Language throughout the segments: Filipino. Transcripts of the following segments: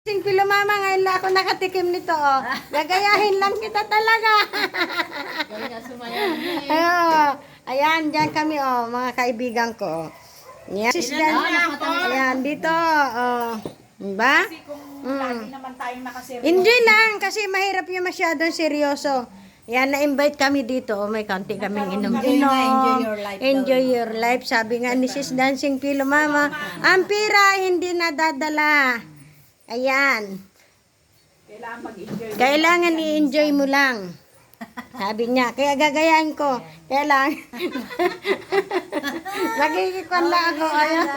Pilo mama, ngayon lang ako nakatikim nito, oh. Gagayahin lang kita talaga. Ayan, dyan kami, oh, mga kaibigan ko. Yan. Ayan, dito, oh. Diba? Kasi kung lagi naman tayong nakaseryoso. Enjoy lang, kasi mahirap yung masyadong seryoso. Yan, na-invite kami dito. Oh, may kaunti kaming inom-inom. Enjoy your life. Sabi nga ni Sis Dancing Pilo Mama, ang pira hindi nadadala. Ayan. Kailangan mag-enjoy. Kailangan i-enjoy mo lang. Sabi niya, kaya gagayahin ko. Kaya lang. Nagkikikwan lang ako. Ayan.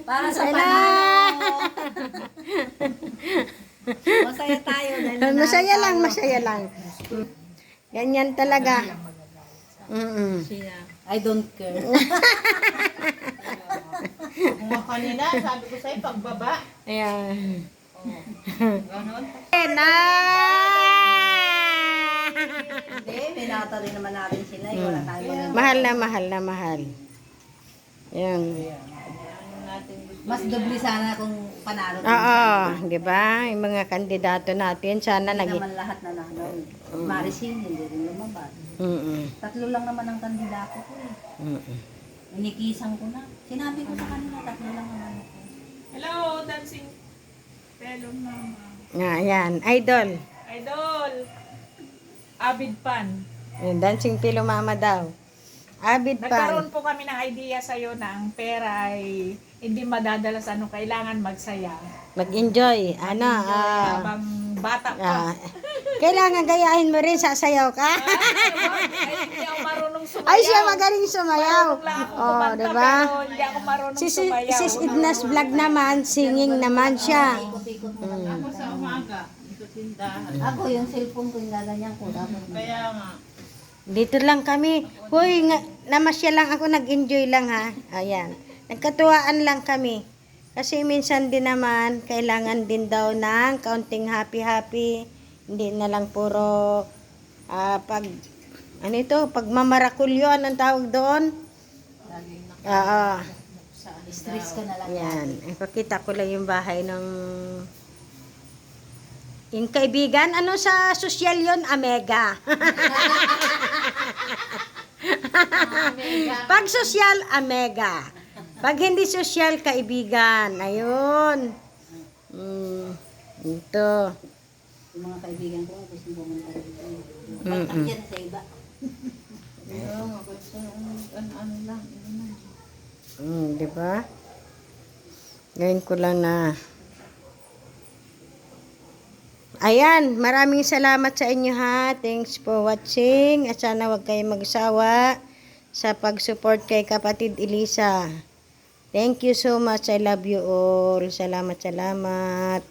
Para sa Kaya masaya tayo. masaya lang, masaya lang. Ganyan talaga. I don't care. Mga kanina, sabi ko sa'yo, pagbaba. Ayan. Ganon. Na! Hindi, binata rin naman natin sila. Wala tayong Mahal na, mahal na, mahal. Ayan. mas doble sana kung panalo. Oo, di ba? Yung mga kandidato natin, sana Hindi naging... naman lahat na nanon. Marisin, hindi rin lumabas. Tatlo lang naman ang kandidato ko eh. Inikisan ko na. Sinabi ko sa kanila, tatlo lang naman ako. Hello, dancing Pelo Mama. Ayan, idol. Idol. Avid fan. Ayan, Dancing Pilo Mama daw. Avid Nagkaroon fan. po kami ng idea sa'yo na ang pera ay hindi madadala sa ano, kailangan magsaya. Mag-enjoy. Ano, Habang bata pa. kailangan gayahin mo rin, sasayaw ka. Ay, hindi ako marunong sumayaw. Ay, siya magaling sumayaw. Marunong lang ako Oh, kumanta, diba? pero hindi ako marunong Si sumayaw. Sis Idnas vlog naman, singing naman siya. Ikot-ikot mo lang. Ako sa umaga, ito tindahan. Ako, yung cellphone ko, yung gaganyan ko. Dapat Kaya nga. Dito lang kami. Hoy, namasya lang ako, nag-enjoy lang ha. Ayan. Nagkatuwaan lang kami. Kasi minsan din naman, kailangan din daw ng kaunting happy-happy. Hindi na lang puro ano ito, pagmamarakulyo, anong tawag doon? Oo. stress ka na lang. Yan. Ipakita ko lang yung bahay ng yung kaibigan. Ano sa social yon? Amega. Pag social, Amega. Pag hindi social, kaibigan. Ayun. Ito. Yung mga kaibigan ko, gusto mo pumunta dito. Pagtak yan sa iba. Di ba? Ngayon ko lang na. Ayan, maraming salamat sa inyo ha. Thanks for watching. At sana wag kayong magsawa sa pag-support kay kapatid Elisa. Thank you so much. I love you all. Salamat, salamat.